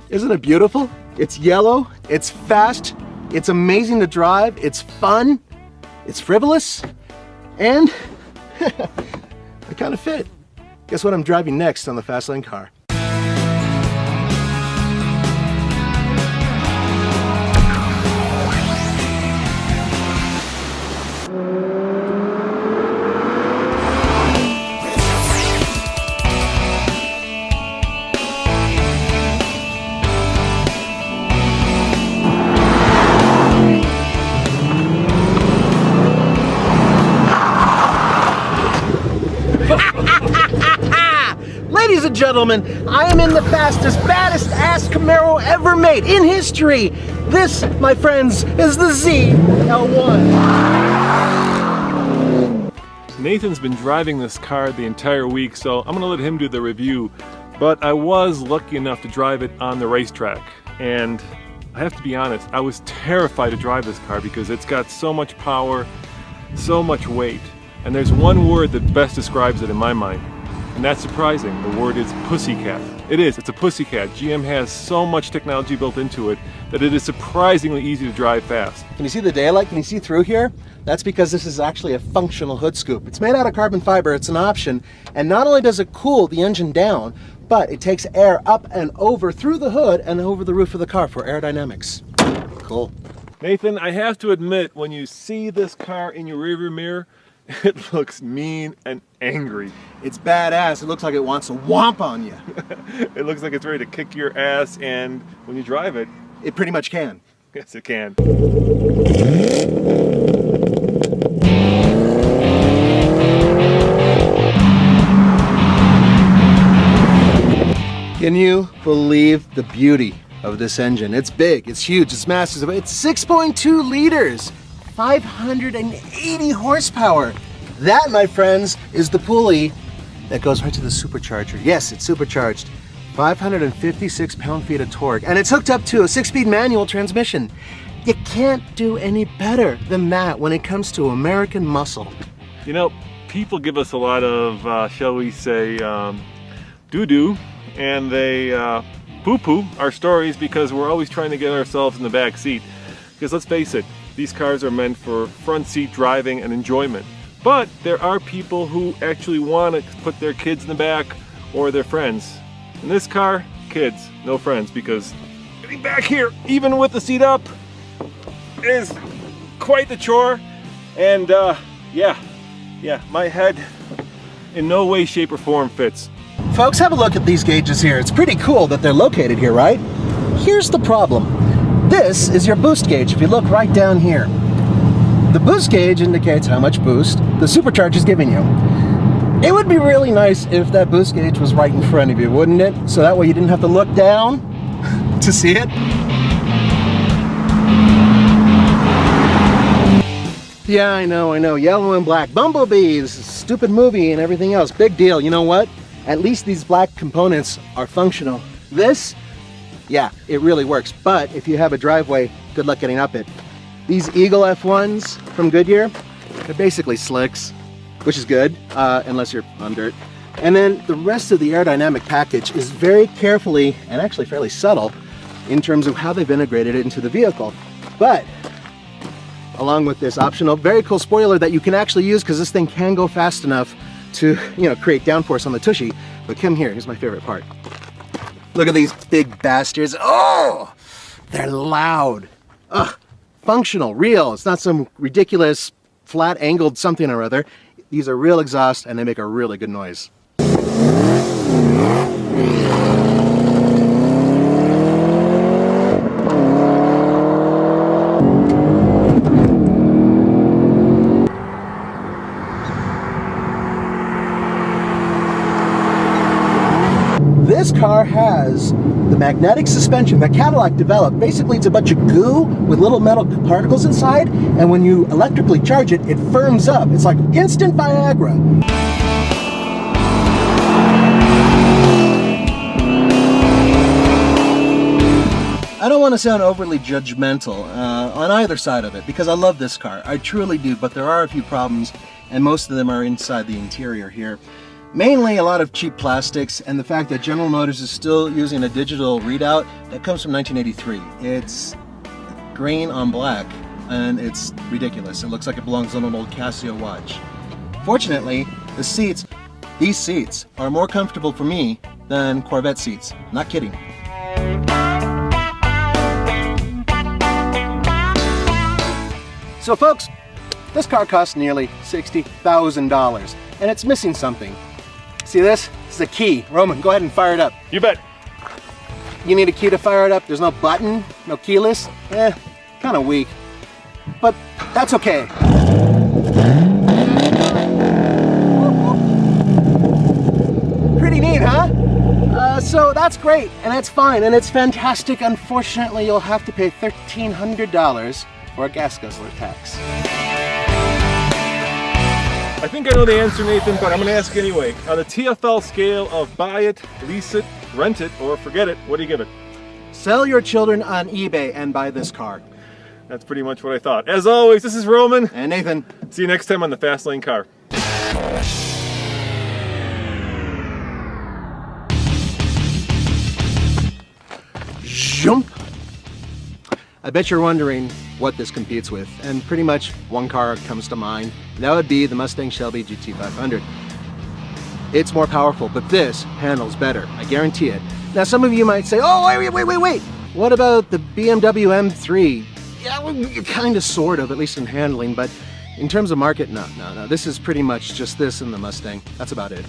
Isn't it beautiful? It's yellow, it's fast, it's amazing to drive, it's fun, it's frivolous, and I kind of fit. Guess what I'm driving next on the fast lane car? Ladies and gentlemen, I am in the fastest, baddest ass Camaro ever made in history. This, my friends, is the ZL1. Nathan's been driving this car the entire week, so I'm gonna let him do the review. But I was lucky enough to drive it on the racetrack, and I have to be honest, I was terrified to drive this car because it's got so much power, so much weight, and there's one word that best describes it in my mind. And that's surprising. The word is pussycat. It is, it's a pussycat. GM has so much technology built into it that it is surprisingly easy to drive fast. Can you see the daylight? Can you see through here? That's because this is actually a functional hood scoop. It's made out of carbon fiber, it's an option, and not only does it cool the engine down, but it takes air up and over through the hood and over the roof of the car for aerodynamics. Cool. Nathan, I have to admit, when you see this car in your rearview mirror, it looks mean and angry. It's badass. It looks like it wants to whomp on you. It looks like it's ready to kick your ass, and when you drive it, it pretty much can. Yes, it can. Can you believe the beauty of this engine? It's big, it's huge, it's massive. It's 6.2 liters. 580 horsepower. That, my friends, is the pulley that goes right to the supercharger. Yes, it's supercharged. 556 pound-feet of torque, and it's hooked up to a 6-speed manual transmission. You can't do any better than that when it comes to American muscle. You know, people give us a lot of, shall we say, doo-doo, and they poo-poo our stories because we're always trying to get ourselves in the back seat. Because let's face it, these cars are meant for front seat driving and enjoyment. But there are people who actually want to put their kids in the back or their friends. In this car, kids, no friends, because getting back here, even with the seat up, is quite the chore. And yeah, my head in no way, shape, or form fits. Folks, have a look at these gauges here. It's pretty cool that they're located here, right? Here's the problem. This is your boost gauge. If you look right down here, the boost gauge indicates how much boost the supercharger is giving you. It would be really nice if that boost gauge was right in front of you, wouldn't it? So that way you didn't have to look down to see it. Yeah, I know. Yellow and black. Bumblebees, stupid movie and everything else. Big deal. You know what? At least these black components are functional. This, yeah, it really works. But if you have a driveway, good luck getting up it. These Eagle F1s from Goodyear, they're basically slicks, which is good, unless you're on dirt. And then the rest of the aerodynamic package is very carefully and actually fairly subtle in terms of how they've integrated it into the vehicle. But along with this optional, very cool spoiler that you can actually use because this thing can go fast enough to, create downforce on the tushy. But come here, here's my favorite part. Look at these big bastards. Oh, they're loud. Ugh, functional, real. It's not some ridiculous flat-angled something or other. These are real exhaust and they make a really good noise. This car has the magnetic suspension that Cadillac developed. Basically, it's a bunch of goo with little metal particles inside, and when you electrically charge it, it firms up. It's like instant Viagra. I don't want to sound overly judgmental on either side of it, because I love this car. I truly do, but there are a few problems, and most of them are inside the interior here. Mainly a lot of cheap plastics, and the fact that General Motors is still using a digital readout that comes from 1983. It's green on black, and it's ridiculous. It looks like it belongs on an old Casio watch. Fortunately, these seats are more comfortable for me than Corvette seats. Not kidding. So folks, this car costs nearly $60,000, and it's missing something. See this? This is a key. Roman, go ahead and fire it up. You bet. You need a key to fire it up? There's no button? No keyless? Kind of weak. But that's okay. Pretty neat, huh? So that's great, and that's fine, and it's fantastic. Unfortunately, you'll have to pay $1,300 for a gas guzzler tax. I think I know the answer, Nathan, but I'm going to ask anyway. On the TFL scale of buy it, lease it, rent it, or forget it, what do you give it? Sell your children on eBay and buy this car. That's pretty much what I thought. As always, this is Roman. And Nathan. See you next time on the Fast Lane Car. Jump! I bet you're wondering what this competes with, and pretty much one car comes to mind. That would be the Mustang Shelby GT500. It's more powerful, but this handles better, I guarantee it. Now some of you might say, oh wait, what about the BMW M3? Yeah, well, kind of, sort of, at least in handling, but in terms of market, no. This is pretty much just this and the Mustang. That's about it.